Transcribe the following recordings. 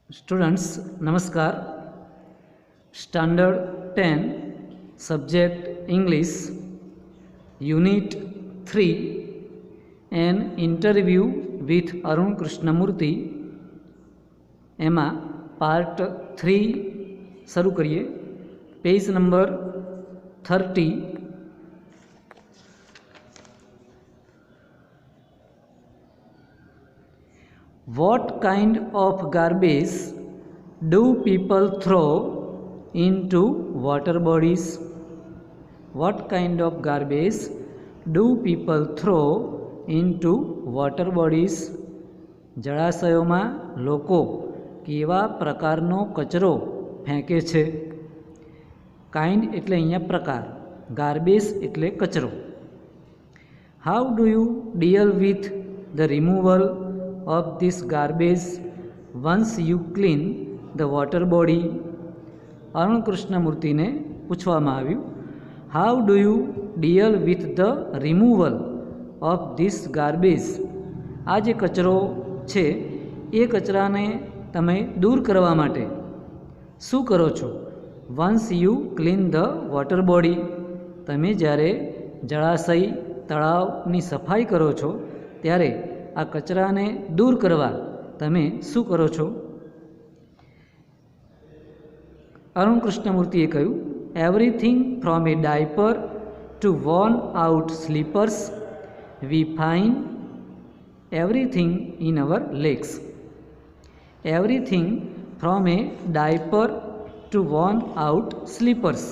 Students नमस्कार। Standard 10 subject English unit 3 an interview with Arun Krishnamurthy एमा part 3 शुरू करिए। Page number 30। What kind of garbage do people throw into water bodies? What kind of garbage do people throw into water bodies? જળાશયોમાં લોકો કેવા પ્રકારનો કચરો ફેંકે છે? કાઇન્ડ એટલે અહીંયા પ્રકાર, ગાર્બેજ એટલે કચરો. How do you deal with the removal of this garbage once you clean the water body? Arun કૃષ્ણમૂર્તિને પૂછવામાં આવ્યું, how do you deal with the removal of this garbage? આ જે કચરો છે એ કચરાને તમે દૂર કરવા માટે શું કરો છો? Once you clean the water body, તમે જ્યારે જળાશય તળાવની સફાઈ કરો છો ત્યારે આ કચરાને દૂર કરવા તમે શું કરો છો? અરુણ કૃષ્ણમૂર્તિએ કહ્યું, everything from a diaper to worn out slippers we find everything in our lakes. Everything from a diaper to worn out slippers,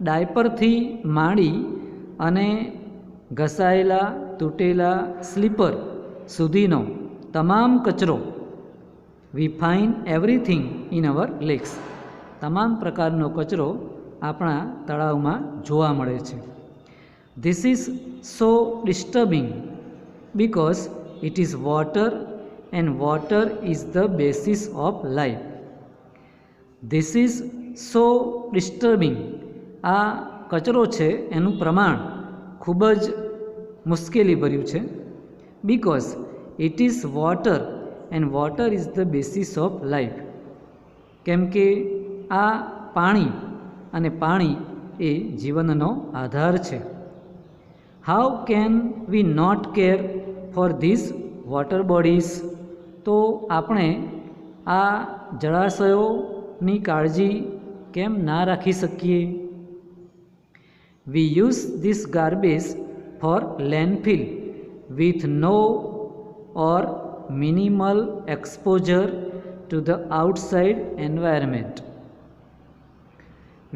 ડાયપરથી માંડી અને ઘસાયેલા તૂટેલા સ્લીપર સુધીનો તમામ કચરો, we find everything in our lakes, તમામ પ્રકારનો કચરો આપણા તળાવમાં જોવા મળે છે. This is so disturbing because it is water and water is the basis of life. This is so disturbing, આ કચરો છે એનું પ્રમાણ ખૂબ જ મુશ્કેલી ભર્યું છે. Because it is water and water is the basis of life, કેમ કે આ પાણી અને પાણી એ જીવનનો આધાર છે. How can we not care for this water bodies? તો આપણે આ જળાશયોની કાળજી કેમ ના રાખી શકીએ? We use this garbage for landfill with no or minimal exposure to the outside environment.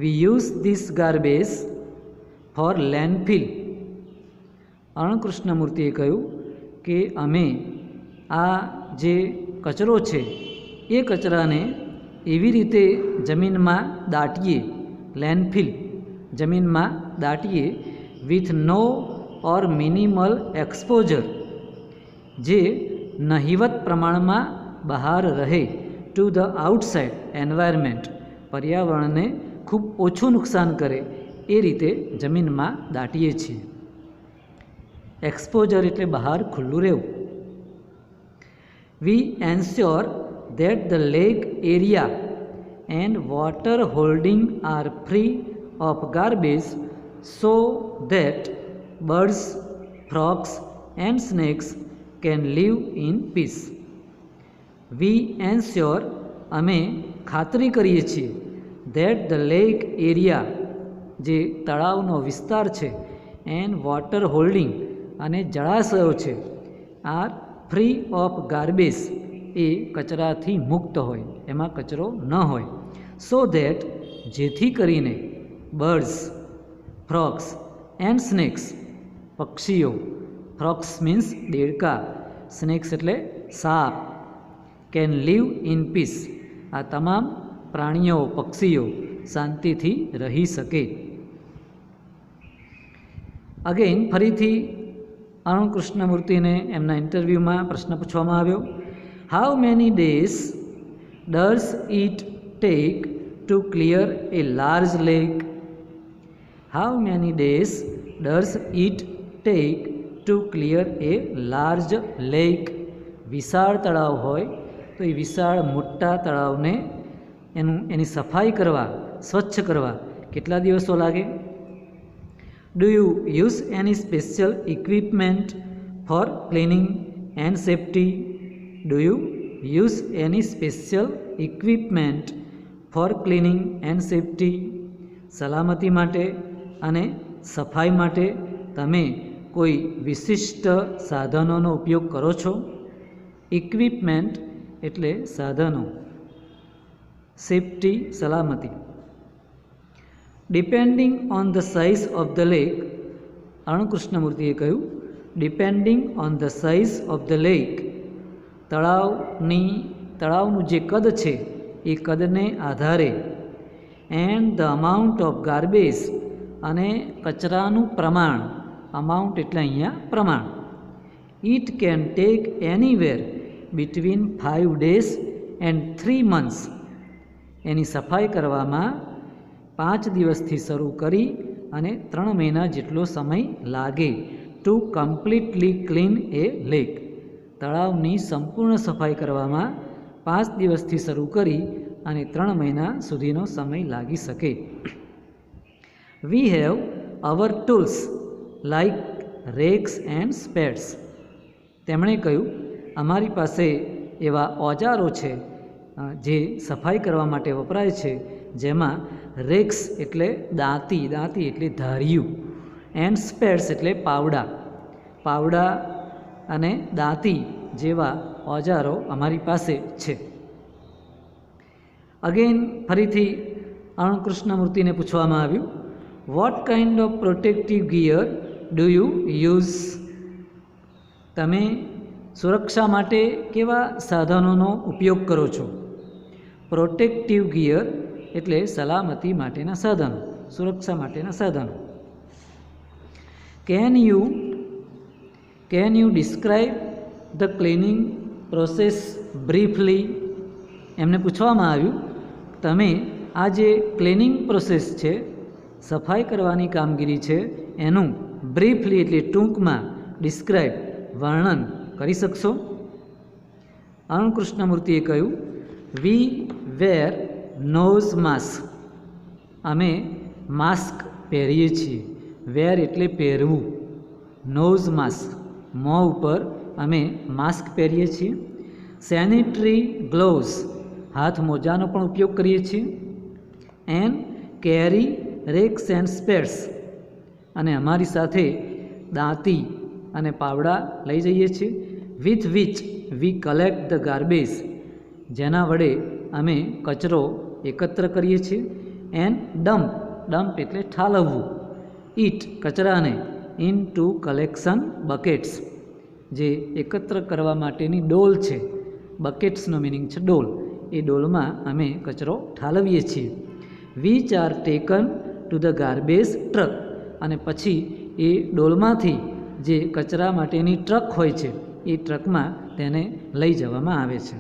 We use this garbage for landfill. Arun કૃષ્ણમૂર્તિએ કહ્યું કે અમે આ જે કચરો છે એ કચરાને એવી રીતે જમીનમાં દાટીએ, લેન્ડફિલ જમીનમાં દાટીએ, with no or minimal exposure, જે નહિવત પ્રમાણમાં બહાર રહે, ટુ ધ આઉટસાઇડ એન્વાયરમેન્ટ, પર્યાવરણને ખૂબ ઓછું નુકસાન કરે એ રીતે જમીનમાં દાટીએ છીએ. એક્સપોઝર એટલે બહાર ખુલ્લું રહેવું. We ensure that the lake area and water holding are free of garbage so that birds, frogs and snakes can live in peace. We ensure, અમે ખાતરી કરીએ છીએ, that the lake area, જે તળાવનો વિસ્તાર છે, and water holding અને જળાશયો છે, આર ફ્રી ઓફ ગાર્બેજ, એ કચરાથી મુક્ત હોય, એમાં કચરો ન હોય. સો ધેટ, જેથી કરીને બર્ડ્સ, ફ્રોગ્સ એન્ડ સ્નેક્સ, પક્ષીઓ, ફ્રોગ્સ મીન્સ દેડકા, સ્નેક્સ એટલે સાપ, કેન લીવ ઇન પીસ, આ તમામ પ્રાણીઓ, પક્ષીઓ શાંતિથી રહી શકે. અગેન ફરીથી અરુણ કૃષ્ણમૂર્તિને એમના ઇન્ટરવ્યૂમાં પ્રશ્ન પૂછવામાં આવ્યો, how many days does it take to clear a large lake? How many days does it take to clear a large lake? વિશાળ તળાવ હોય તો એ વિશાળ મોટા તળાવને એની સફાઈ કરવા, સ્વચ્છ કરવા કેટલા દિવસો લાગે? Do you use any special equipment for cleaning and safety? Do you use any special equipment for cleaning and safety? સલામતી માટે અને સફાઈ માટે તમે કોઈ વિશિષ્ટ સાધનોનો ઉપયોગ કરો છો? ઇક્વિપમેન્ટ એટલે સાધનો, સેફ્ટી સલામતી. Depending on the size of the lake, Arun કૃષ્ણમૂર્તિએ કહ્યું, depending on the size of the lake, તળાવનું જે કદ છે એ કદને આધારે, and the amount of garbage, અને કચરાનું પ્રમાણ, અમાઉન્ટ એટલે અહીંયા પ્રમાણ, it can take anywhere between 5 days and 3 months, એની સફાઈ કરવામાં 5 દિવસથી શરૂ કરી અને 3 મહિના જેટલો સમય લાગે. ટુ કમ્પ્લીટલી ક્લીન એ લેક, તળાવની સંપૂર્ણ સફાઈ કરવામાં 5 દિવસથી શરૂ કરી અને 3 મહિના સુધીનો સમય લાગી શકે. We have our tools like rakes and spades, તેમણે કહ્યું અમારી પાસે એવા ઓજારો છે જે સફાઈ કરવા માટે વપરાય છે, જેમાં રેક્સ એટલે દાંતી, દાંતી એટલે ધારિયું, એન્ડ સ્પેડ્સ એટલે પાવડા, પાવડા અને દાંતી જેવા ઓજારો અમારી પાસે છે. અગેન ફરીથી અરુણ કૃષ્ણમૂર્તિને પૂછવામાં આવ્યું, what kind of protective gear do you use? તમે સુરક્ષા માટે કેવા સાધનોનો ઉપયોગ કરો છો? પ્રોટેક્ટિવ ગિયર એટલે સલામતી માટેના સાધનો, સુરક્ષા માટેના સાધનો. Can you describe the cleaning process briefly? એમને પૂછવામાં આવ્યું તમે આ જે ક્લિનિંગ પ્રોસેસ છે, સફાઈ કરવાની કામગીરી છે, એનું બ્રીફલી એટલે ટૂંકમાં ડિસ્ક્રાઇબ વર્ણન કરી શકશો? અરુણ કૃષ્ણમૂર્તિએ કહ્યું, વી વેર નોઝ માસ્ક, અમે માસ્ક પહેરીએ છીએ. વેર એટલે પહેરવું, નોઝ માસ્ક મોં ઉપર અમે માસ્ક પહેરીએ છીએ. સેનિટરી ગ્લોવ્સ, હાથ મોજાનો પણ ઉપયોગ કરીએ છીએ. એન્ડ કેરી રેક્સ એન્ડ સ્પેડ્સ, અને અમારી સાથે દાંતી અને પાવડા લઈ જઈએ છીએ. With which we collect the garbage, જેના વડે અમે કચરો એકત્ર કરીએ છીએ. એન્ડ ડમ્પ એટલે ઠાલવવું, ઇટ કચરાને, ઇન ટુ કલેક્શન બકેટ્સ, જે એકત્ર કરવા માટેની ડોલ છે, બકેટ્સનો મિનિંગ છે ડોલ, એ ડોલમાં અમે કચરો ઠાલવીએ છીએ. Which are taken to the garbage truck, અને પછી એ ડોલમાંથી જે કચરા માટેની ટ્રક હોય છે એ ટ્રકમાં તેને લઈ જવામાં આવે છે.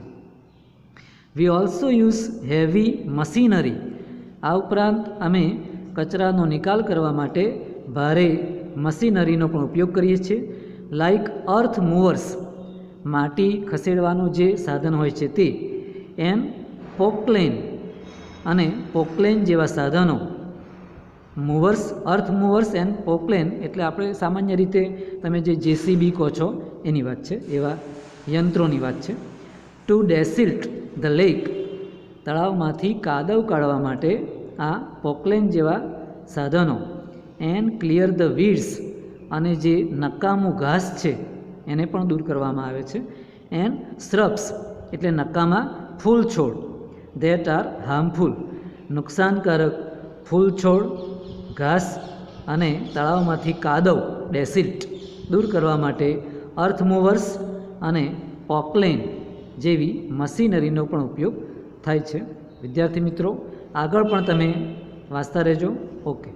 We also use heavy machinery, આ ઉપરાંત અમે કચરાનો નિકાલ કરવા માટે ભારે મશીનરીનો પણ ઉપયોગ કરીએ છીએ. લાઇક અર્થ મૂવર્સ, માટી ખસેડવાનું જે સાધન હોય છે તે, એન્ડ પોકલેન, અને પોકલેન જેવા સાધનો. Movers, earth movers and Poclain એટલે આપણે સામાન્ય રીતે તમે જે જેસીબી કહો છો એની વાત છે, એવા યંત્રોની વાત છે. ટુ ડેસિલ્ટ ધ લેક, તળાવમાંથી કાદવ કાઢવા માટે આ પોકલેન જેવા સાધનો. એન્ડ ક્લિયર ધ વીડ્સ, અને જે નકામું ઘાસ છે એને પણ દૂર કરવામાં આવે છે. એન્ડ શ્રબ્સ એટલે નકામા ફૂલ છોડ, ધેટ આર હાર્મફુલ, નુકસાનકારક ફૂલ છોડ, ઘાસ અને તળાવમાંથી કાદવ, ડેસિલ્ટ દૂર કરવા માટે અર્થ મૂવર્સ અને પોકલેન જેવી મશીનરીનો પણ ઉપયોગ થાય છે. વિદ્યાર્થી મિત્રો, આગળ પણ તમે વાંચતા રહેજો. ઓકે.